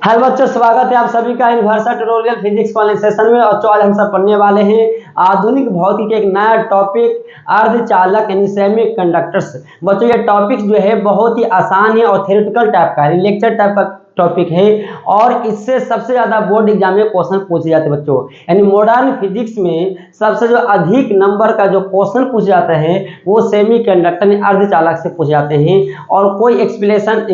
Hello बच्चों, स्वागत है आप सभी का यूनिवर्सल ट्यूटोरियल फिजिक्स वाले सेशन में। और आज हम सब पढ़ने वाले हैं आधुनिक भौतिकी के एक नया टॉपिक अर्धचालक यानी सेमी कंडक्टर्स। बच्चों ये टॉपिक जो है बहुत ही आसान है और थ्योरेटिकल टाइप का है, लेक्चर टाइप का टॉपिक है और इससे सबसे ज्यादा बोर्ड एग्जाम में क्वेश्चन पूछे जाते हैं बच्चों। यानी मॉडर्न फिजिक्स में सबसे जो अधिक नंबर का जो क्वेश्चन पूछे जाते हैं वो सेमी कंडक्टर यानी अर्धचालक से पूछे जाते हैं। और कोई एक्सप्लेनेशन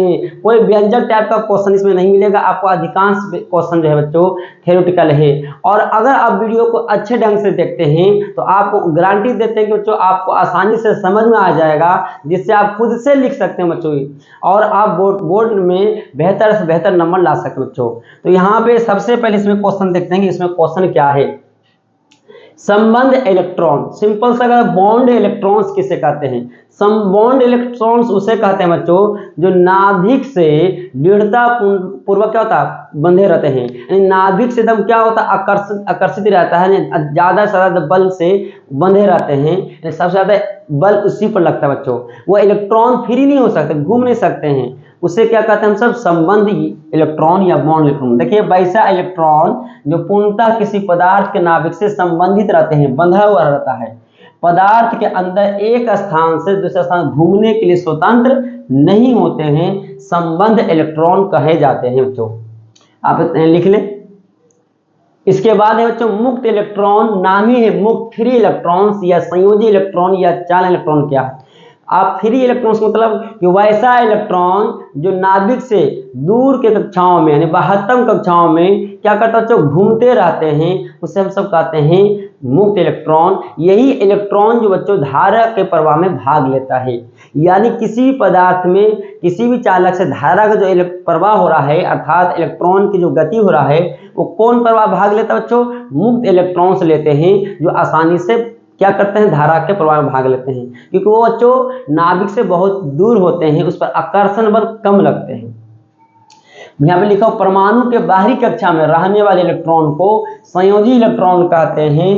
कोई व्यंजक टाइप का क्वेश्चन इसमें नहीं मिलेगा आपको। अधिकांश क्वेश्चन जो है बच्चों थ्योरेटिकल है। और अगर आप वीडियो को अच्छे ढंग से देखते हैं तो आपको गारंटी देते हैं कि बच्चों आपको आसानी से समझ में आ जाएगा, जिससे आप खुद से लिख सकते हैं बच्चों और आप बोर्ड में बेहतर से बेहतर नंबर ला सकते बच्चों। तो यहाँ पे सबसे पहले इसमें क्वेश्चन देखते हैं कि इसमें क्वेश्चन क्या है। संबंध इलेक्ट्रॉन, सिंपल सा अगर बॉन्ड इलेक्ट्रॉन्स किसे कहते हैं? बॉन्ड इलेक्ट्रॉन्स उसे कहते हैं बच्चों जो नाभिक से दृढ़ता पूर्वक क्या होता है बंधे रहते हैं। यानी नाभिक से एकदम क्या होता है आकर्षित रहता है, ज्यादा से ज्यादा बल से बंधे रहते हैं। सबसे ज्यादा बल उसी पर लगता है बच्चों। वो इलेक्ट्रॉन फ्री नहीं हो सकते, घूम नहीं सकते हैं, उसे क्या कहते हैं हम सब संबंधी इलेक्ट्रॉन या बॉन्ड इलेक्ट्रॉन। देखिए वैसा इलेक्ट्रॉन जो पूर्णतः किसी पदार्थ के नाभिक से संबंधित रहते हैं, बंधा हुआ रहता है, पदार्थ के अंदर एक स्थान से दूसरे स्थान घूमने के लिए स्वतंत्र नहीं होते हैं, संबंध इलेक्ट्रॉन कहे जाते हैं बच्चों। आप लिख लें। इसके बाद है बच्चों मुक्त इलेक्ट्रॉन। नाम ही है मुक्त, फ्री इलेक्ट्रॉन्स या संयोजी इलेक्ट्रॉन या चालन इलेक्ट्रॉन क्या है। आप फ्री इलेक्ट्रॉन्स मतलब कि वैसा इलेक्ट्रॉन जो नाभिक से दूर के कक्षाओं में यानी बाह्यतम कक्षाओं में क्या करता है बच्चों घूमते रहते हैं, उसे हम सब कहते हैं मुक्त इलेक्ट्रॉन। यही इलेक्ट्रॉन जो बच्चों धारा के प्रवाह में भाग लेता है। यानी किसी भी पदार्थ में किसी भी चालक से धारा का जो प्रवाह हो रहा है अर्थात इलेक्ट्रॉन की जो गति हो रहा है वो कौन प्रवाह भाग लेता है बच्चों? मुक्त इलेक्ट्रॉन्स लेते हैं जो आसानी से क्या करते हैं धारा के प्रवाह में भाग लेते हैं, क्योंकि वो बच्चों नाभिक से बहुत दूर होते हैं, उस पर आकर्षण बल कम लगते हैं। यहाँ पे लिखा परमाणु के बाहरी कक्षा में रहने वाले इलेक्ट्रॉन को संयोजी इलेक्ट्रॉन कहते हैं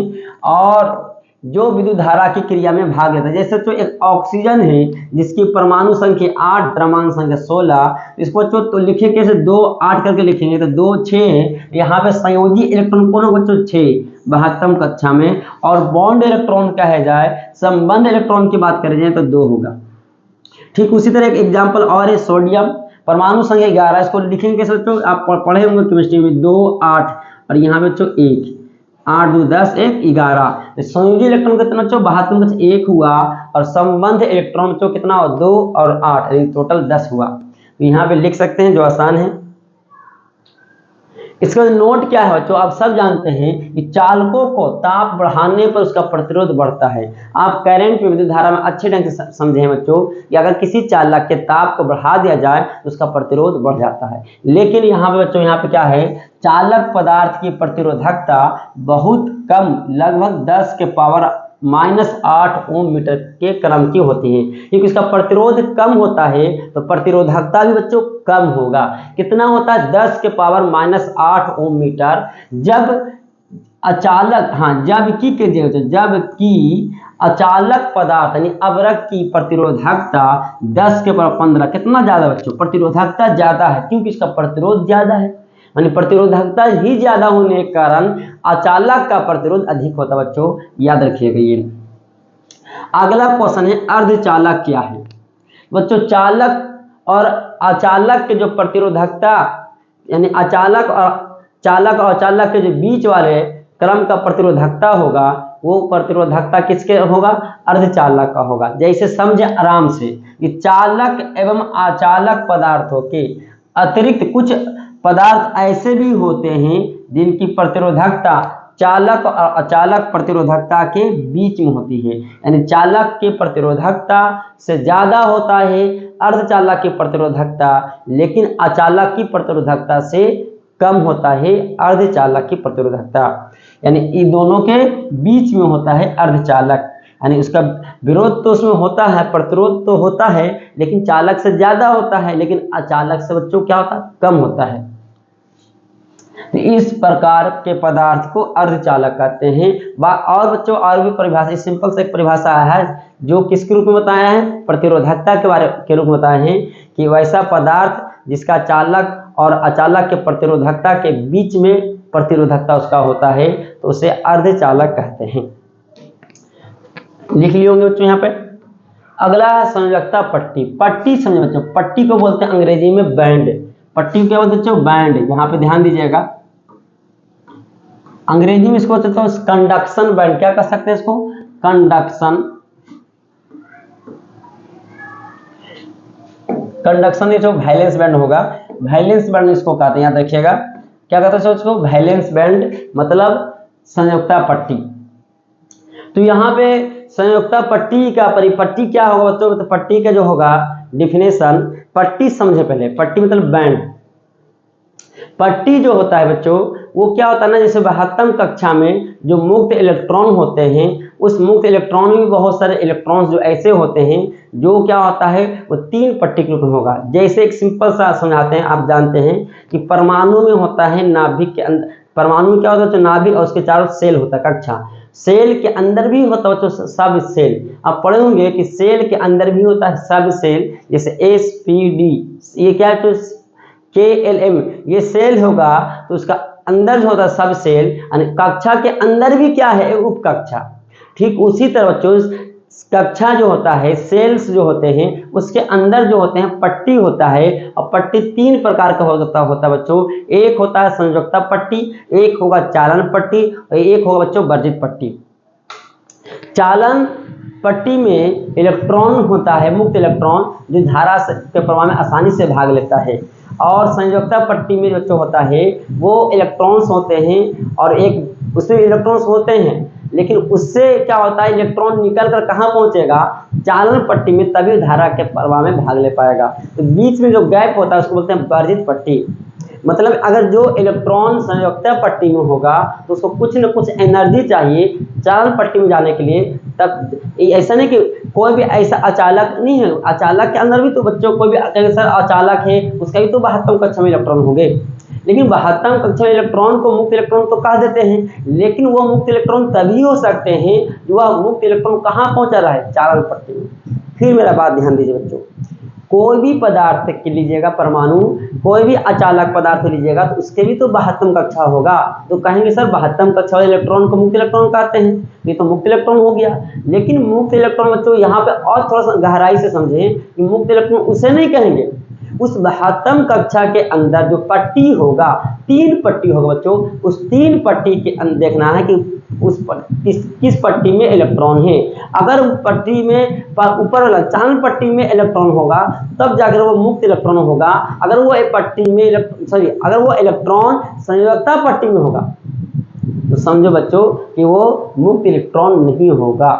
और जो विद्युत धारा की क्रिया में भाग लेता है। जैसे तो एक ऑक्सीजन है जिसकी परमाणु संख्या 8 द्रव्यमान संख्या 16, इसको तो लिखे कैसे 2 8 करके लिखेंगे तो 2 6। यहाँ पे संयोजी इलेक्ट्रॉन कौन होगा बच्चों? 6 72 कक्षा में। और बॉन्ड इलेक्ट्रॉन कहे जाए, संबंध इलेक्ट्रॉन की बात करें जाए तो 2 होगा। ठीक उसी तरह एक एग्जाम्पल और है सोडियम, परमाणु संख्या 11, इसको लिखेंगे कैसे बच्चों? आप पढ़े होंगे केमिस्ट्री में 2 8 और यहाँ पे बच्चों 1 8 2 10 1 11। संयोजी इलेक्ट्रॉन कितना बच्चों? 72 1 हुआ और संबंध इलेक्ट्रॉन बच्चों कितना हुआ? 2 और 8 टोटल 10 हुआ। तो यहाँ पे लिख सकते हैं जो आसान है। इसका नोट क्या है बच्चों? आप सब जानते हैं कि चालकों को ताप बढ़ाने पर उसका प्रतिरोध बढ़ता है। आप करंट में विद्युत धारा में अच्छे ढंग से समझे बच्चों कि अगर किसी चालक के ताप को बढ़ा दिया जाए तो उसका प्रतिरोध बढ़ जाता है। लेकिन यहाँ पे बच्चों यहाँ पे क्या है, चालक पदार्थ की प्रतिरोधकता बहुत कम लगभग 10 के पावर -8 ओम मीटर के क्रम की होती है। क्योंकि इसका प्रतिरोध कम होता है तो प्रतिरोधकता भी बच्चों कम होगा। कितना होता है? 10 के पावर -8 ओम मीटर। जब अचालक जबकि अचालक पदार्थ यानी अवरक की प्रतिरोधकता 10 के पावर 15। कितना ज्यादा बच्चों? प्रतिरोधकता ज्यादा है क्योंकि इसका प्रतिरोध ज्यादा है। यानी प्रतिरोधकता ही ज्यादा होने के कारण अचालक का प्रतिरोध अधिक होता है बच्चों, याद रखिएगा ये। अगला क्वेश्चन है अर्धचालक क्या है? बच्चों चालक और अचालक के जो प्रतिरोधकता यानी अचालक और अचालक के जो बीच वाले क्रम का प्रतिरोधकता होगा वो प्रतिरोधकता किसके होगा? अर्धचालक का होगा। जैसे समझे आराम से कि चालक एवं अचालक पदार्थों के अतिरिक्त कुछ पदार्थ ऐसे भी होते हैं जिनकी प्रतिरोधकता चालक और अचालक प्रतिरोधकता के बीच में होती है। यानी चालक की प्रतिरोधकता से ज्यादा होता है अर्धचालक की प्रतिरोधकता, लेकिन अचालक की प्रतिरोधकता से कम होता है अर्धचालक की प्रतिरोधकता। यानी इन दोनों के बीच में होता है अर्धचालक। यानी उसका विरोध तो उसमें होता है, प्रतिरोध तो होता है, लेकिन चालक से ज्यादा होता है, लेकिन अचालक से बच्चों क्या होता है? कम होता है। तो इस प्रकार के पदार्थ को अर्धचालक कहते हैं। और बच्चों और भी परिभाषा, सिंपल से एक परिभाषा है जो किसके रूप में बताया है? प्रतिरोधकता के बारे के रूप में बताए हैं कि वैसा पदार्थ जिसका चालक और अचालक के प्रतिरोधकता के बीच में प्रतिरोधकता उसका होता है, तो उसे अर्धचालक कहते हैं। लिख लिए होंगे बच्चों यहाँ पे। अगला है संयोजकता पट्टी। पट्टी समझे बच्चों, पट्टी को बोलते हैं अंग्रेजी में बैंड। पट्टी को क्या बोलते हैं बच्चों? बैंड। यहाँ पे ध्यान दीजिएगा, अंग्रेजी में इसको बोलते हैं कंडक्शन बैंड। क्या कह सकते हैं इसको? कंडक्शन। कंडक्शन ये जो वैलेंस बैंड होगा, वैलेंस बैंड इसको कहते हैं। यहाँ देखिएगा क्या कहते हैं उसको? वैलेंस बैंड मतलब संयोजकता पट्टी। तो यहाँ पे संयोजकता पट्टी का परिपट्टी क्या होगा बच्चों? तो पट्टी का जो होगा डिफिनेशन, पट्टी समझे पहले। पट्टी मतलब बैंड। पट्टी जो होता है बच्चों वो क्या होता है ना, जैसे 72 कक्षा में जो मुक्त इलेक्ट्रॉन होते हैं, उस मुक्त इलेक्ट्रॉन में बहुत सारे इलेक्ट्रॉन्स जो ऐसे होते हैं जो क्या होता है वो 3 पट्टी के रूप में होगा। जैसे एक सिंपल सा समझाते हैं, आप जानते हैं कि परमाणु में होता है नाभिक के अंदर, परमाणु में क्या होता है तो नाभिक और उसके चारों सेल होता है कक्षा। सेल के अंदर भी होता है बच्चों सब सेल। आप पढ़े होंगे कि सेल के अंदर भी होता है सब सेल, जैसे SPD, ये क्या है तो KLM, ये सेल होगा तो उसका अंदर जो होता है सब सेल, यानी कक्षा के अंदर भी क्या है उप कक्षा। ठीक उसी तरह बच्चों कक्षा जो होता है, सेल्स जो होते हैं उसके अंदर जो होते हैं पट्टी होता है। और पट्टी 3 प्रकार का होता है बच्चों। एक होता है संयोजकता पट्टी, एक होगा चालन पट्टी और एक होगा बच्चों वर्जित पट्टी। चालन पट्टी में इलेक्ट्रॉन होता है, मुक्त इलेक्ट्रॉन, जो धारा के प्रवाह में आसानी से भाग लेता है। और संयोजकता पट्टी में बच्चों होता है वो इलेक्ट्रॉन्स होते हैं और एक उसमें इलेक्ट्रॉन्स होते हैं, लेकिन उससे क्या होता है इलेक्ट्रॉन निकल कर कहाँ पहुंचेगा? चालन पट्टी में, तभी धारा के प्रवाह में भाग ले पाएगा। तो बीच में जो गैप होता है उसको बोलते हैं वर्जित पट्टी। मतलब अगर जो इलेक्ट्रॉन संयोजकता पट्टी में होगा तो उसको कुछ न कुछ एनर्जी चाहिए चालन पट्टी में जाने के लिए। तब ऐसा नहीं कि कोई भी ऐसा अचालक नहीं है, अचालक के अंदर भी तो बच्चों कोई भी सर अचालक है उसका भी तो 72 कक्षा में इलेक्ट्रॉन होंगे, लेकिन 72 कक्षा इलेक्ट्रॉन को मुक्त इलेक्ट्रॉन तो कह देते हैं, लेकिन वो मुक्त इलेक्ट्रॉन तभी हो सकते हैं जो वह मुक्त इलेक्ट्रॉन कहाँ पहुंचा रहा है? चालन पट्टी में। फिर मेरा बात ध्यान दीजिए बच्चों, कोई भी पदार्थ के लीजिएगा, परमाणु, कोई भी अचालक पदार्थ लीजिएगा तो उसके भी तो 72 कक्षा होगा। तो कहेंगे सर 72 कक्षा वाले इलेक्ट्रॉन को मुक्त इलेक्ट्रॉन कहते हैं, ये तो मुक्त इलेक्ट्रॉन हो गया। लेकिन मुक्त इलेक्ट्रॉन बच्चों यहाँ पे और थोड़ा सा गहराई से समझें कि मुक्त इलेक्ट्रॉन उसे नहीं कहेंगे, उस 72 कक्षा के अंदर जो पट्टी होगा, 3 पट्टी होगा बच्चों, उस 3 पट्टी के अंदर देखना है कि उस किस पट्टी में इलेक्ट्रॉन है। अगर पट्टी में ऊपर वाला चालन पट्टी में इलेक्ट्रॉन होगा तब जाकर वो मुक्त इलेक्ट्रॉन होगा। अगर वो पट्टी में अगर वो इलेक्ट्रॉन संयोजकता पट्टी में होगा तो समझो बच्चों कि वो मुक्त इलेक्ट्रॉन नहीं होगा।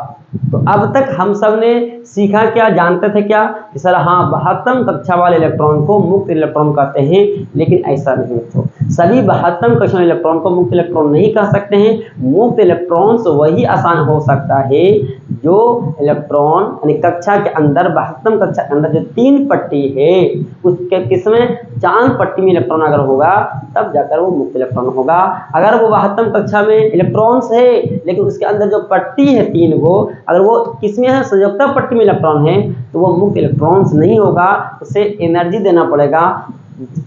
तो अब तक हम सब ने सीखा क्या, जानते थे क्या कि सर हाँ 72 कक्षा वाले इलेक्ट्रॉन को मुक्त इलेक्ट्रॉन कहते हैं, लेकिन ऐसा नहीं है। सभी 72 कक्षा वाले इलेक्ट्रॉन को मुक्त इलेक्ट्रॉन नहीं कह सकते हैं। मुक्त इलेक्ट्रॉन से वही आसान हो सकता है जो इलेक्ट्रॉन यानी कक्षा के अंदर 72 कक्षा के अंदर जो 3 पट्टी है उसके किसमें चालन पट्टी में इलेक्ट्रॉन अगर होगा तब जाकर वो मुक्त इलेक्ट्रॉन होगा। अगर वो 72 कक्षा में इलेक्ट्रॉन्स है लेकिन उसके अंदर जो पट्टी है 3 गो, अगर वो किसमें है संयोजकता पट्टी में इलेक्ट्रॉन है तो वो मुक्त इलेक्ट्रॉन्स नहीं होगा। उसे एनर्जी देना पड़ेगा,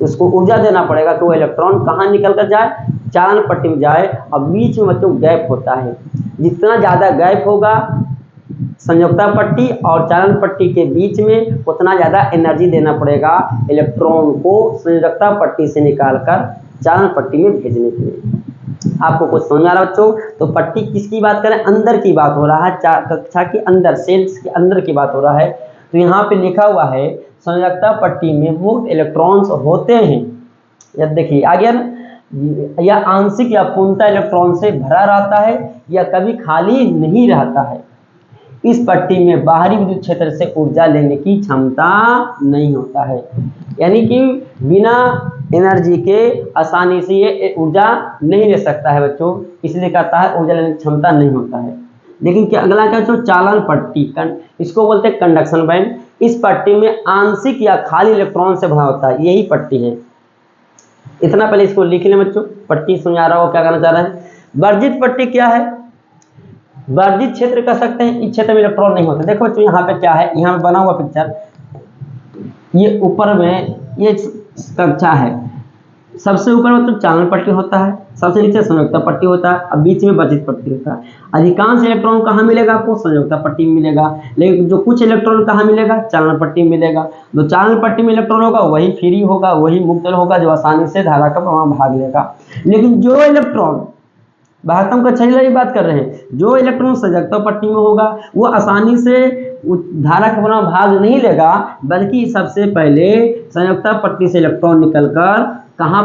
उसको ऊर्जा देना पड़ेगा कि वो इलेक्ट्रॉन कहाँ निकल कर जाए? चालन पट्टी में जाए। और बीच में बच्चों गैप होता है, जितना ज़्यादा गैप होगा संयोजकता पट्टी और चालन पट्टी के बीच में उतना ज़्यादा एनर्जी देना पड़ेगा इलेक्ट्रॉन को संयोजकता पट्टी से निकालकर चालन पट्टी में भेजने के लिए। आपको कुछ समझ आ रहा है बच्चों? तो पट्टी किसकी बात करें? अंदर की बात हो रहा है, कक्षा के अंदर, सेल्स के अंदर की बात हो रहा है। तो यहाँ पे लिखा हुआ है संयोजकता पट्टी में मुक्त इलेक्ट्रॉन्स होते हैं। या देखिए आगे या आंशिक या पूर्णतः इलेक्ट्रॉन से भरा रहता है या कभी खाली नहीं रहता है। इस पट्टी में बाहरी विद्युत क्षेत्र से ऊर्जा लेने की क्षमता नहीं होता है, यानी कि बिना एनर्जी के आसानी से ये ऊर्जा नहीं ले सकता है बच्चों, इसलिए कहता है ऊर्जा लेने की क्षमता नहीं होता है। लेकिन क्या अगला क्या जो चालन पट्टी, इसको बोलते हैं कंडक्शन बैंड। इस पट्टी में आंशिक या खाली इलेक्ट्रॉन से भरा होता है, यही पट्टी है। इतना पहले इसको लिख लें बच्चों, पट्टी समझा रहा हो क्या करना चाह रहा है। वर्जित पट्टी क्या है? वर्जित क्षेत्र कह सकते हैं, इस क्षेत्र में इलेक्ट्रॉन नहीं होते। देखो बच्चों यहाँ पे क्या है, यहाँ पे बना हुआ पिक्चर, ये ऊपर में ये कक्षा है, सबसे ऊपर मतलब चालन पट्टी होता है, सबसे नीचे संयोजकता पट्टी होता है, अब बीच में वर्जित पट्टी होता है। अधिकांश इलेक्ट्रॉन कहाँ मिलेगा आपको? संयोजकता पट्टी में मिलेगा, लेकिन जो कुछ इलेक्ट्रॉन कहाँ मिलेगा? चालन पट्टी में मिलेगा। जो चालन पट्टी में इलेक्ट्रॉन होगा वही फ्री होगा, वही मुक्त होगा, जो आसानी से धारा का प्रवाह भाग लेगा। लेकिन जो इलेक्ट्रॉन, बात हम कक्षा की बात कर रहे हैं, जो इलेक्ट्रॉन संयोजकता पट्टी में होगा वो आसानी से धारा का प्रवाह भाग नहीं लेगा, बल्कि सबसे पहले संयोजकता पट्टी से इलेक्ट्रॉन निकलकर कहाँ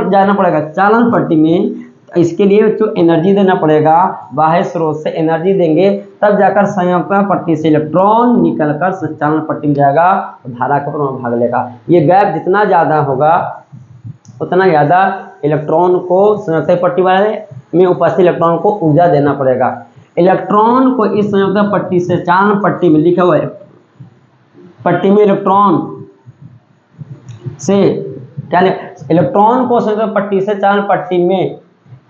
जाना पड़ेगा? चालन पट्टी में। इसके लिए जो एनर्जी देना पड़ेगा, बाह्य स्रोत से एनर्जी देंगे, तब जाकर संयोजकता पट्टी से इलेक्ट्रॉन निकलकर चालन पट्टी में जाएगा, तो धारा का प्रवाह भाग लेगा। ये गैप जितना ज़्यादा होगा उतना ज़्यादा इलेक्ट्रॉन को संयोजकता पट्टी वाले में उपस्थित इलेक्ट्रॉन को ऊर्जा देना पड़ेगा। इलेक्ट्रॉन को इस संयोजकता पट्टी से चालन पट्टी में लिखा हुआ है, पट्टी में इलेक्ट्रॉन से क्या इलेक्ट्रॉन को संयोजकता पट्टी से चालन पट्टी में,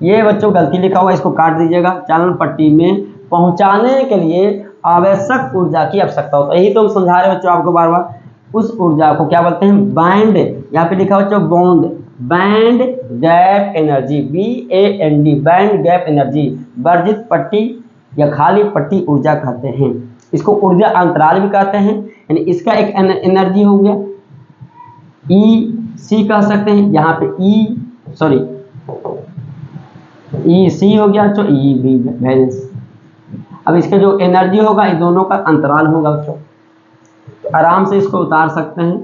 ये बच्चों गलती लिखा हुआ है, इसको काट दीजिएगा। चालन पट्टी में पहुंचाने के लिए आवश्यक ऊर्जा की आवश्यकता होता है। यही तो हम समझा रहे बच्चों आपको बार बार। उस ऊर्जा को क्या बोलते हैं? बैंड, यहाँ पे लिखा हुआ बच्चों bond, band gap energy, BAND, band gap energy, वर्जित पट्टी या खाली पट्टी ऊर्जा कहते हैं। इसको ऊर्जा अंतराल भी कहते हैं, यानी इसका एक एनर्जी हो गया EC कह सकते हैं, यहाँ पे EC हो गया तो EB वैलेंस। अब इसका जो एनर्जी होगा इन दोनों का अंतराल होगा बच्चों, तो आराम से इसको उतार सकते हैं,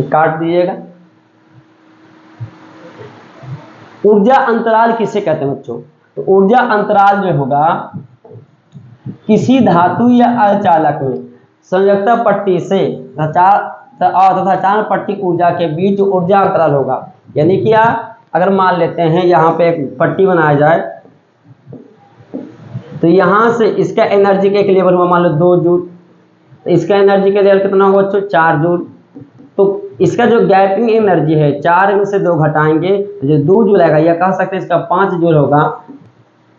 काट दीजिएगा। ऊर्जा अंतराल किसे कहते हैं बच्चों? तो ऊर्जा अंतराल जो होगा किसी धातु या अर्धचालक में संयोजकता पट्टी से तथा चालन पट्टी ऊर्जा के बीच जो ऊर्जा अंतराल होगा, यानी कि अगर मान लेते हैं यहाँ पे एक पट्टी बनाया जाए, तो यहाँ से इसका एनर्जी का एक लेवल हुआ मान लो 2 जूल, तो इसका एनर्जी का लेवल कितना होगा बच्चों? 4 जूल। तो इसका जो गैपिंग एनर्जी है 4 में से 2 घटाएंगे तो जो 2 जूल आएगा, या कह सकते हैं इसका 5 जूल होगा,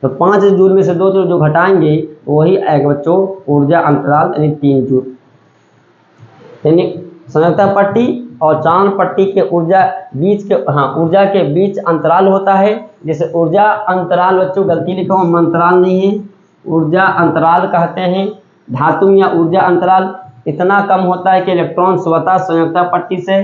तो 5 जूल में से 2 जूल जो घटाएंगे वही आएगा बच्चों ऊर्जा अंतराल, यानी 3 जूल। यानी संयोजकता पट्टी और चालन पट्टी के ऊर्जा के बीच अंतराल होता है, जैसे ऊर्जा अंतराल बच्चों गलती लिखा हुआ, अंतराल नहीं है, ऊर्जा अंतराल कहते हैं। धातु या ऊर्जा अंतराल इतना कम होता है कि इलेक्ट्रॉन स्वतः संयोजकता पट्टी से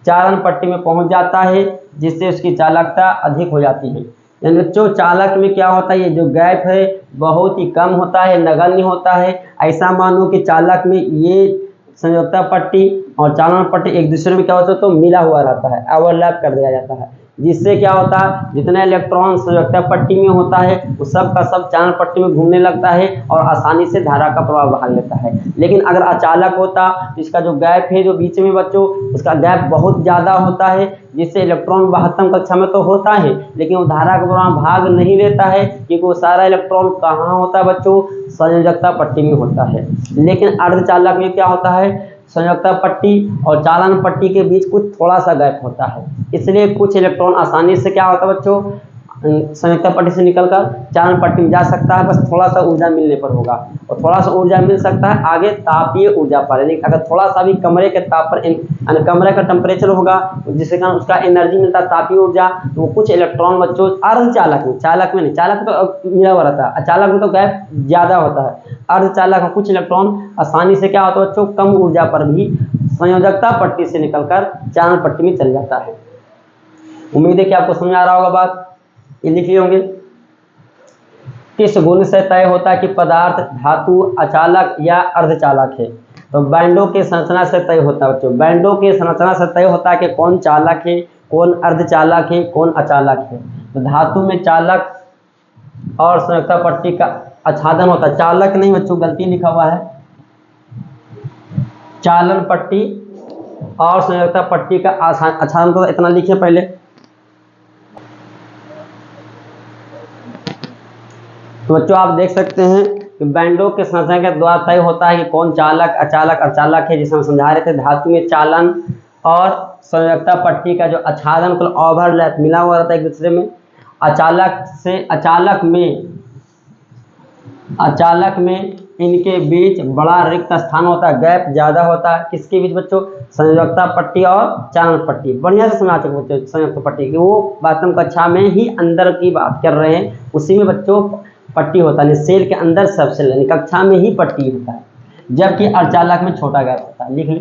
चालन पट्टी में पहुंच जाता है, जिससे उसकी चालकता अधिक हो जाती है। यानी बच्चों चालक में क्या होता है, ये जो गैप है बहुत ही कम होता है, नगण्य होता है। ऐसा मानो कि चालक में ये संयोजकता पट्टी और चालन पट्टी एक दूसरे में क्या होता है तो मिला हुआ रहता है, ओवरलैप कर दिया जाता है, जिससे क्या होता है जितना इलेक्ट्रॉन संयोजकता पट्टी में होता है वो सब का सब चालन पट्टी में घूमने लगता है और आसानी से धारा का प्रवाह भाग लेता है। लेकिन अगर अचालक होता तो इसका जो गैप है जो बीच में बच्चों, उसका गैप बहुत ज़्यादा होता है, जिससे इलेक्ट्रॉन वाहकत्म कक्षा में तो होता है लेकिन वो धारा का प्रवाह भाग नहीं लेता है, क्योंकि वो सारा इलेक्ट्रॉन कहाँ होता है बच्चों? संयोजकता पट्टी में होता है। लेकिन अर्धचालक में क्या होता है, संयोजकता पट्टी और चालन पट्टी के बीच कुछ थोड़ा सा गैप होता है, इसलिए कुछ इलेक्ट्रॉन आसानी से क्या होता है बच्चों संयोजकता पट्टी से निकलकर चालन पट्टी में जा सकता है, बस थोड़ा सा ऊर्जा मिलने पर होगा। और थोड़ा सा ऊर्जा मिल सकता है आगे तापीय ऊर्जा पर, यानी अगर थोड़ा सा भी कमरे के ताप पर यानी कमरे का टेम्परेचर होगा जिसके कारण उसका एनर्जी मिलता है तापीय ऊर्जा, तो कुछ इलेक्ट्रॉन बच्चों अर्धचालक में, चालक में नहीं, चालक तो मिला हुआ रहता है, अचालक में तो गैप ज़्यादा होता है। अर्धचालक में कुछ इलेक्ट्रॉन आसानी से क्या होता है बच्चों कम ऊर्जा पर भी संयोजकता पट्टी से निकलकर चालन पट्टी में चल जाता है। उम्मीद है कि आपको समझ आ रहा होगा बात। ये लिखे होंगे किस गुण से तय होता है कि पदार्थ धातु अचालक या अर्धचालक है? तो बैंडों के संरचना से तय होता है बच्चों, बैंडों के संरचना से तय होता है कि कौन चालक है, कौन अर्धचालक है, कौन अचालक है। तो धातु में चालक और संयोजकता पट्टी का आच्छादन होता है, चालक नहीं बच्चों गलती लिखा हुआ है, चालन पट्टी और संयोजकता पट्टी का आच्छादन तो इतना लिखे पहले। तो बच्चों आप देख सकते हैं कि बैंडों के संरचना के द्वारा तय होता है कि कौन चालक, अचालक, अर्धचालक है, जिसे हम समझा रहे थे। धातु में चालन और संयोजकता पट्टी का जो आच्छादन मतलब ओवरलैप मिला हुआ रहता है एक दूसरे में। अचालक में इनके बीच बड़ा रिक्त स्थान होता है, गैप ज़्यादा होता है। किसके बीच बच्चों? संयोजकता पट्टी और चालन पट्टी। बढ़िया से समझा चुके बच्चों संयुक्त पट्टी की, वो बातम कक्षा में ही अंदर की बात कर रहे हैं, उसी में बच्चों पट्टी होता है, सेल के अंदर सब सेल यानी कक्षा में ही पट्टी होता है, जबकि अर्धचालक में छोटा गैप होता है। लिख ली।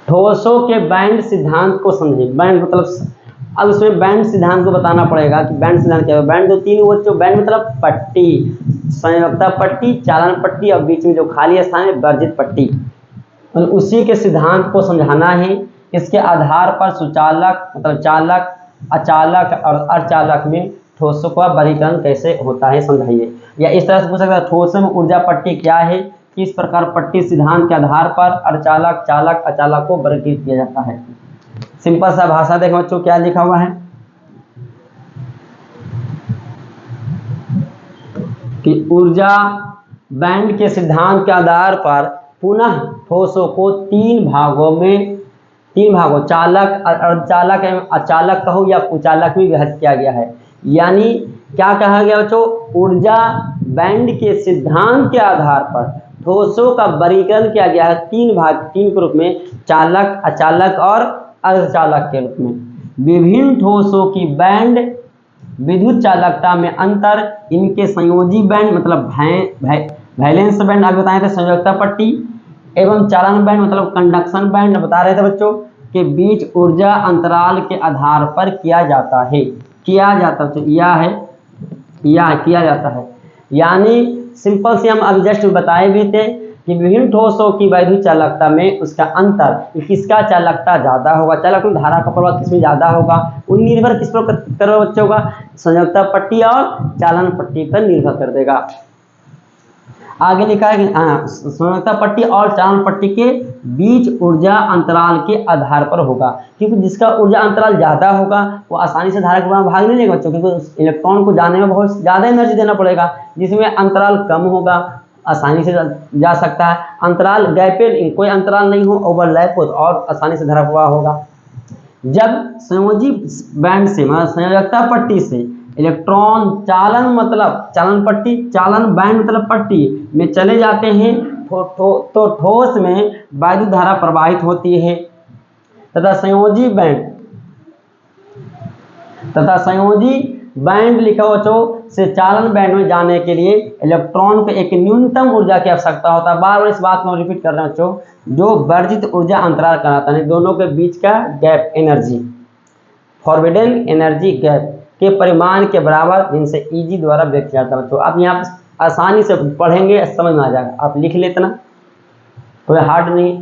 ठोसों के बैंड सिद्धांत को समझे। बैंड मतलब अब इसमें बैंड सिद्धांत को बताना पड़ेगा कि बैंड सिद्धांत क्या है। बैंड तो तीन बच्चों, बैंड मतलब पट्टी, संयोजकता पट्टी, चालन पट्टी और बीच में जो खाली स्थान है वर्जित पट्टी। उसी के सिद्धांत को समझाना है। इसके आधार पर सुचालक मतलब चालक, अचालक और अर्धचालक में ठोसों का वर्गीकरण कैसे होता है समझाइए। या इस तरह से पूछ सकता है ठोसों में ऊर्जा पट्टी क्या है, किस प्रकार पट्टी सिद्धांत के आधार पर अर्धचालक, चालक, अचालक को वर्गीकृत किया जाता है। सिंपल सा भाषा देखें बच्चों क्या लिखा हुआ है कि ऊर्जा बैंड के सिद्धांत के आधार पर पुनः ठोसों को तीन भागों चालक, अर्धचालक एवं अचालक कहो या कुचालक में विभाजित किया गया है। यानी क्या कहा गया बच्चों? ऊर्जा बैंड के सिद्धांत के आधार पर ठोसों का वर्गीकरण किया गया है तीन के रूप में, चालक, अचालक और अर्धचालक के रूप में। विभिन्न ठोसों की बैंड विद्युत चालकता में अंतर, इनके संयोजी बैंड मतलब वैलेंस बैंड आगे बताए थे, संयोजकता पट्टी एवं चालन बैंड मतलब कंडक्शन बैंड बता रहे थे बच्चों, के बीच ऊर्जा अंतराल के आधार पर किया जाता है। किया जाता है यानी सिंपल से हम अभी जस्ट बताए भी थे कि विभिन्न ठोसों की वैद्युत चालकता में उसका अंतर, किसका चालकता ज़्यादा होगा, चालक में धारा का प्रभाव किसमें ज़्यादा होगा, उन निर्भर किस पर करेगा बच्चों का? संयोजकता पट्टी और चालन पट्टी पर निर्भर कर देगा। आगे लिखा है कि संयोजकता पट्टी और चालन पट्टी के बीच ऊर्जा अंतराल के आधार पर होगा, क्योंकि जिसका ऊर्जा अंतराल ज़्यादा होगा वो आसानी से धारा के प्रभाव भाग नहीं लेगा बच्चों, क्योंकि इलेक्ट्रॉन को जाने में बहुत ज़्यादा एनर्जी देना पड़ेगा। जिसमें अंतराल कम होगा आसानी से जा सकता है, अंतराल गैपेड कोई अंतराल नहीं हो, ओवरलैप हो तो और आसानी से धारा प्रवाह होगा। जब संयोजी बैंड से मतलब संयोजकता पट्टी से इलेक्ट्रॉन चालन पट्टी, चालन बैंड मतलब पट्टी में चले जाते हैं तो ठोस में वैद्युत धारा प्रवाहित होती है तथा संयोजी बैंड लिखा बच्चों से चालन बैंड में जाने के लिए इलेक्ट्रॉन को एक न्यूनतम ऊर्जा की आवश्यकता होता है। बार बार इस बात को रिपीट कर रहे हैं बच्चों, जो वर्जित ऊर्जा अंतराल कहलाता है, दोनों के बीच का gap energy, forbidden energy gap के परिमाण के बराबर, जिनसे ईजी द्वारा व्यक्त किया जाता है बच्चों। आप यहाँ पर आसानी से पढ़ेंगे समझ में आ जाएगा, आप लिख ले इतना, कोई हार्ड नहीं।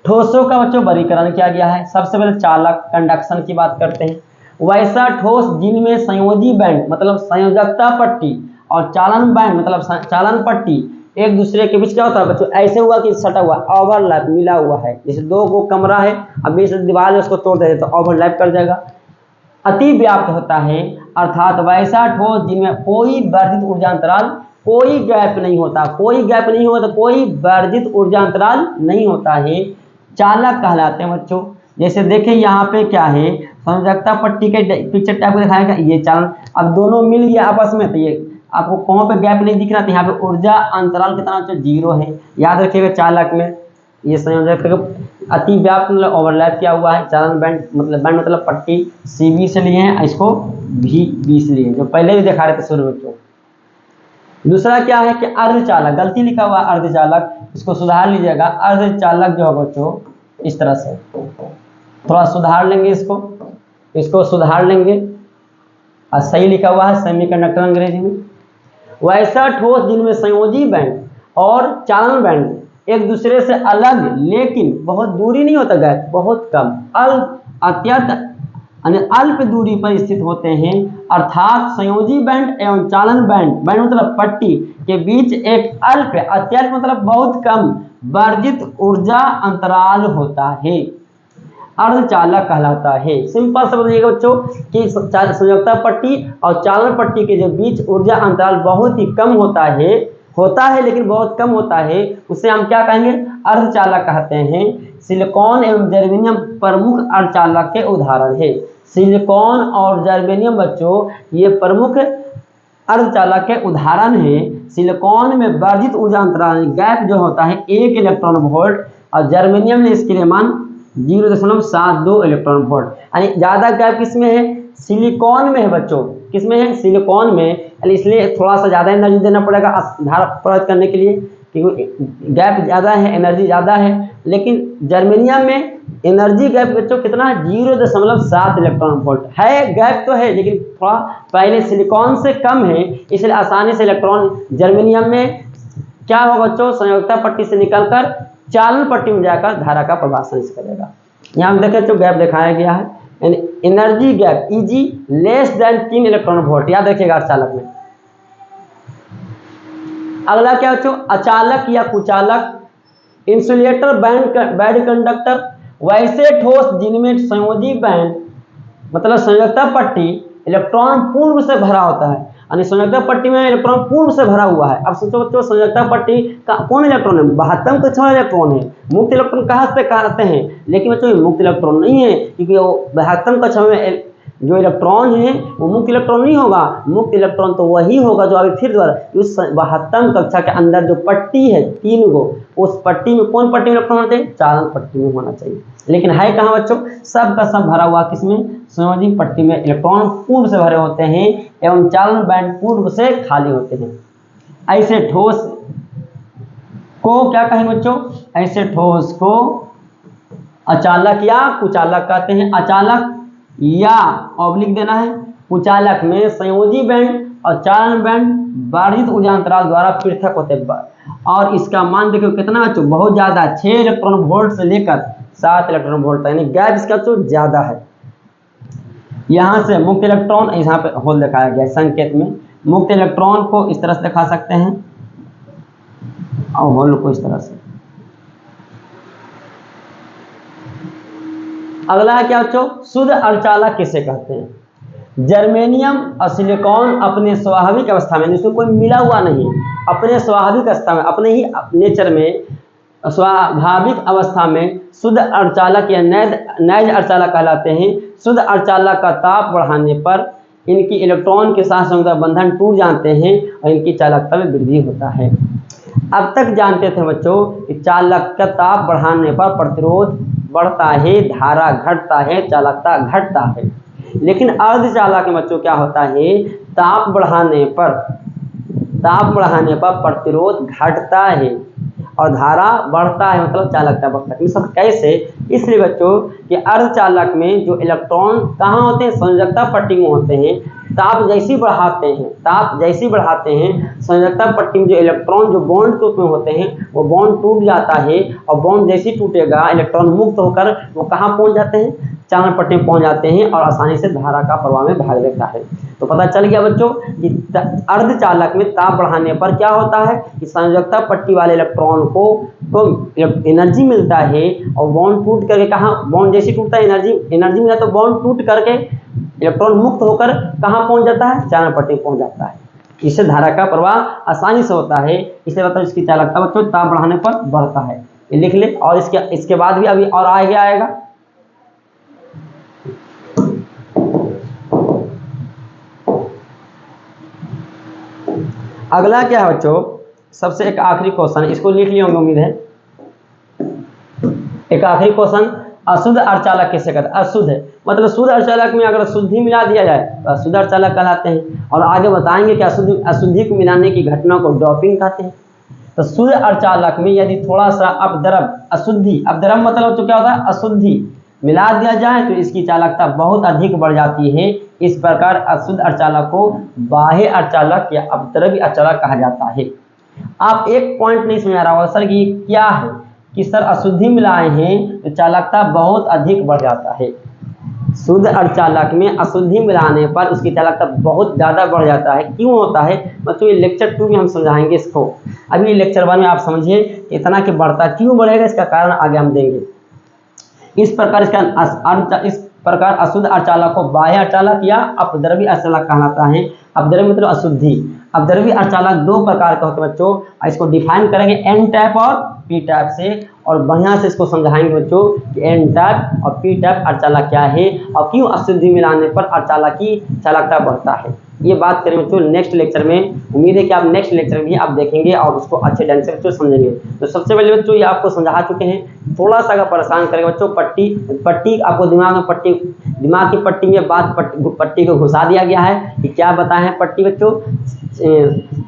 ठोसों का बच्चों वर्गीकरण किया गया है। सबसे पहले चालक कंडक्शन की बात करते हैं। वैसा ठोस जिनमें संयोजी बैंड मतलब संयोजकता पट्टी और चालन बैंड मतलब चालन पट्टी एक दूसरे के बीच क्या होता है बच्चों? ऐसे हुआ कि सटा हुआ, ओवरलैप मिला हुआ है। जैसे दो को कमरा है, अब बीच से दीवार है उसको तोड़ देते तो ओवरलैप कर जाएगा। अति व्याप्त होता है अर्थात वैसा ठोस जिनमें कोई वर्जित ऊर्जा अंतराल, कोई गैप नहीं होता, कोई वर्जित ऊर्जा अंतराल नहीं होता है, चालक कहलाते हैं बच्चों। जैसे देखें यहाँ पे क्या है, संयोजकता पट्टी के पिक्चर टाइप को दिखाया, ये चालन, अब दोनों मिल गया आपस में तो ये आपको कहाँ पे गैप नहीं दिख रहा, तो यहाँ पे ऊर्जा अंतराल कितना बच्चों? 0 है। याद रखिएगा चालक में ये संयोजक अति व्याप्त मतलब ओवरलैप किया हुआ है। चालन बैंड मतलब पट्टी CB से लिए हैं, इसको VB से लिए, जो पहले भी दिखा रहे थे शुरू में। दूसरा क्या है कि अर्धचालक, गलती लिखा हुआ अर्धचालक, इसको सुधार लीजिएगा। अर्धचालक जो है बच्चों इस तरह से थोड़ा सुधार लेंगे, इसको सुधार लेंगे और सही लिखा हुआ है सेमीकंडक्टर अंग्रेजी में। वैसा ठोस जिनमें संयोजी बैंड और चालन बैंड एक दूसरे से अलग लेकिन बहुत दूरी नहीं होता, गैप बहुत कम, अल्प दूरी पर स्थित होते हैं, अर्थात संयोजी बैंड एवं चालन बैंड मतलब पट्टी के बीच एक अत्यल्प मतलब बहुत कम वर्जित ऊर्जा अंतराल होता है, अर्धचालक कहलाता है। सिंपल से बताइएगा बच्चों कि संयोजकता पट्टी और चालन पट्टी के जो बीच ऊर्जा अंतराल बहुत ही कम होता है लेकिन बहुत कम होता है, उसे हम क्या कहेंगे? अर्धचालक कहते हैं। सिलिकॉन एवं जर्मेनियम प्रमुख अर्धचालक के उदाहरण है। सिलिकॉन और जर्मेनियम बच्चों ये प्रमुख अर्धचालक के उदाहरण है सिलिकॉन में वर्धित ऊर्जा अंतराल गैप जो होता है 1 इलेक्ट्रॉन वोल्ट, और जर्मेनियम में इसके लिए मान 0.72 इलेक्ट्रॉन वोल्ट। यानी ज़्यादा गैप किसमें है? सिलिकॉन में है बच्चों। किसमें है? सिलिकॉन में। यानी इसलिए थोड़ा सा ज़्यादा एनर्जी देना पड़ेगा धारा प्रयोग करने के लिए, क्योंकि गैप ज़्यादा है, एनर्जी ज़्यादा है। लेकिन जर्मेनियम में एनर्जी गैप बच्चों कितना है? 0.7 इलेक्ट्रॉन वोल्ट है। गैप तो है लेकिन थोड़ा पहले सिलिकॉन से कम है, इसलिए आसानी से इलेक्ट्रॉन जर्मेनियम में क्या होगा बच्चों? संयोजकता पट्टी से निकलकर चालन पट्टी में जाकर धारा का प्रवाह से करेगा। यहाँ देखें तो गैप दिखाया गया है, energy gap Eg less than 3 electron volt, याद रखिएगा अर्धचालक में। अगला क्या बच्चों? अचालक या कुचालक, इंसुलेटर, बैंड कंडक्टर, वैसे ठोस जिनमें संयोजी बैंड मतलब संयोजकता पट्टी इलेक्ट्रॉन पूर्व से भरा होता है। यानी संयोजकता पट्टी में इलेक्ट्रॉन पूर्व से भरा हुआ है। अब सोचो बच्चों, संयोजकता पट्टी का कौन इलेक्ट्रॉन है? 72 कक्षा इलेक्ट्रॉन है। मुक्त इलेक्ट्रॉन कहाँ से कहते हैं? लेकिन बच्चों ये मुक्त इलेक्ट्रॉन नहीं है, क्योंकि वो 72 कक्षा में जो इलेक्ट्रॉन है वो मुक्त इलेक्ट्रॉन नहीं होगा। मुक्त इलेक्ट्रॉन तो वही होगा जो अभी फिर द्वारा उस 72 कक्षा के अंदर जो पट्टी है 3 गो, उस पट्टी में कौन पट्टी में इलेक्ट्रॉन होते हैं? चालन पट्टी में होना चाहिए। लेकिन है कहाँ बच्चों? सब का सब भरा हुआ किसमें? संयोजी पट्टी में। इलेक्ट्रॉन पूर्व से भरे होते हैं एवं चालन बैंड पूर्व से खाली होते हैं। ऐसे ठोस को क्या कहेंगे बच्चों? ऐसे ठोस को अचालक या कुचालक कहते हैं। अचालक या ऑब्लिक देना है। कुचालक में संयोजी बैंड और चालन बैंड वर्धित ऊर्जा अंतराल द्वारा पृथक होते हैं, और इसका मान देखो कितना बच्चों? बहुत ज़्यादा, 6 इलेक्ट्रॉन वोल्ट से लेकर 7 इलेक्ट्रॉन वोल्ट, यानी गैप इसका तो ज़्यादा है। यहाँ से मुक्त इलेक्ट्रॉन, यहाँ पे होल दिखाया गया संकेत में, मुक्त इलेक्ट्रॉन को इस तरह से दिखा सकते हैं और होल को इस तरह से। अगला है क्या बच्चों? शुद्ध अर्धचालक किसे कहते हैं? जर्मेनियम और सिलिकॉन अपने स्वाभाविक अवस्था में, जिसमें कोई मिला हुआ नहीं, अपने स्वाभाविक अवस्था में, अपने ही नेचर में स्वाभाविक अवस्था में शुद्ध अर्धचालक या नैज अर्धचालक कहलाते हैं। शुद्ध अर्धचालक का ताप बढ़ाने पर इनकी इलेक्ट्रॉन के साथ संयोजकता बंधन टूट जाते हैं और इनकी चालकता में वृद्धि होता है। अब तक जानते थे बच्चों कि चालक का ताप बढ़ाने पर प्रतिरोध बढ़ता है, धारा घटता है, चालकता घटता है। लेकिन अर्धचालक में बच्चों क्या होता है? ताप बढ़ाने पर प्रतिरोध घटता है और धारा बढ़ता है, मतलब चालकता बढ़ता है। सब कैसे? इसलिए बच्चों कि अर्धचालक में जो इलेक्ट्रॉन कहाँ होते हैं? संयोजकता पट्टी में होते हैं। ताप जैसी बढ़ाते हैं संयोजकता पट्टी में जो इलेक्ट्रॉन जो बॉन्ड के रूप में होते हैं वो बॉन्ड टूट जाता है, और बॉन्ड जैसी टूटेगा इलेक्ट्रॉन मुक्त होकर वो कहाँ पहुँच जाते हैं? चालन पट्टी में पहुँच जाते हैं और आसानी से धारा का प्रवाह में भाग लेता है। तो पता चल गया बच्चों कि अर्धचालक में ताप बढ़ाने पर क्या होता है कि संयोजकता पट्टी वाले इलेक्ट्रॉन को तो एनर्जी मिलता है, और बॉन्ड टूट करके कहाँ बॉन्ड जैसी टूटता है एनर्जी मिला तो बॉन्ड टूट करके इलेक्ट्रॉन मुक्त होकर कहाँ पहुँच जाता है? चालन पट्टी में पहुँच जाता है। इससे धारा का प्रवाह आसानी से होता है। इसलिए मतलब इसकी चालकता बच्चों ताप बढ़ाने पर बढ़ता है। ये लिख ले। और इसके बाद भी अभी और आगे आएगा। अगला क्या है बच्चों? सबसे एक आखिरी क्वेश्चन, इसको लिख लिए होंगे उम्मीद है। एक आखिरी क्वेश्चन, अशुद्ध अर्धचालक किसे कहते हैं? अशुद्ध है मतलब शुद्ध अर्धचालक में अगर शुद्धि मिला दिया जाए तो अशुद्ध अर्धचालक कहलाते हैं। और आगे बताएंगे कि अशुद्धि को मिलाने की घटना को डोपिंग कहते हैं। तो शुद्ध अर्धचालक में यदि थोड़ा सा अपद्रव अपद्रव मतलब तो क्या होता है? अशुद्धि मिला दिया जाए तो इसकी चालकता बहुत अधिक बढ़ जाती है। इस प्रकार अशुद्ध अर्धचालक को बाह्य अर्धचालक या अपद्रव्य अर्धचालक कहा जाता है। आप एक पॉइंट नहीं समझ आ रहा होगा सर कि क्या है कि सर अशुद्धि मिलाए हैं तो चालकता बहुत अधिक बढ़ जाता है। शुद्ध अर्धचालक में अशुद्धि मिलाने पर उसकी चालकता बहुत ज़्यादा बढ़ जाता है। क्यों होता है मतलब ये लेक्चर 2 में हम समझाएंगे इसको। अभी लेक्चर 1 में आप समझिए इतना कि बढ़ता क्यों बढ़ेगा, इसका कारण आगे हम देंगे। इस प्रकार अशुद्ध अर्धचालक को बाह्य अर्धचालक या अपद्रव्य अर्धचालक कहलाता है। अपद्रव्य मतलब अशुद्धि। अपद्रव्य अर्धचालक 2 प्रकार के होते हैं बच्चों। इसको डिफाइन करेंगे एन टाइप और पी टाइप से, और बढ़िया से इसको समझाएंगे बच्चों कि एन टाइप और पी टाइप अर्धचालक क्या है और क्यों अशुद्धि मिलाने पर अर्धचालक की चालकता बढ़ता है। ये बात करें बच्चों नेक्स्ट लेक्चर में। उम्मीद है कि आप नेक्स्ट लेक्चर भी आप देखेंगे और उसको अच्छे ढंग से बच्चों समझेंगे। तो सबसे पहले बच्चों ये आपको समझा चुके हैं, थोड़ा सा अगर परेशान करेगा बच्चों पट्टी आपको दिमाग की पट्टी में पट्टी को घुसा दिया गया है कि क्या बताएं पट्टी बच्चों।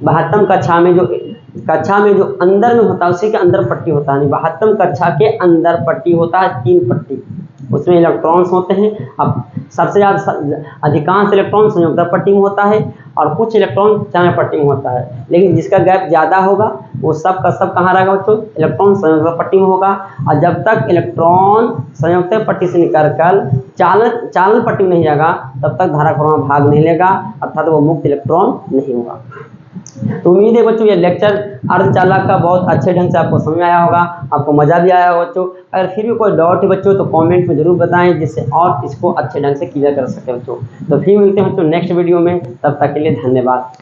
72 कक्षा में जो अंदर में होता है उसी के अंदर पट्टी होता है। 72 कक्षा के अंदर पट्टी होता है 3 पट्टी, उसमें इलेक्ट्रॉन्स होते हैं। अब सबसे ज़्यादा अधिकांश इलेक्ट्रॉन संयोजक पट्टी में होता है और कुछ इलेक्ट्रॉन चालक पट्टी में होता है, लेकिन जिसका गैप ज़्यादा होगा वो सब का सब कहाँ रहेगा बच्चों, इलेक्ट्रॉन संयोजक पट्टी में होगा। और जब तक इलेक्ट्रॉन संयोजक पट्टी से निकल कर चालन पट्टी में नहीं जाएगा तब तक धारा प्रवाह भाग नहीं लेगा, अर्थात वो मुक्त इलेक्ट्रॉन नहीं होगा। तो उम्मीद है बच्चों ये लेक्चर अर्धचालक का बहुत अच्छे ढंग से आपको समझ में आया होगा, आपको मजा भी आया होगा बच्चों। अगर फिर भी कोई डाउट है बच्चों तो कमेंट में जरूर बताएं, जिससे और इसको अच्छे ढंग से क्लियर कर सके बच्चों। तो फिर मिलते हैं बच्चों नेक्स्ट वीडियो में, तब तक के लिए धन्यवाद।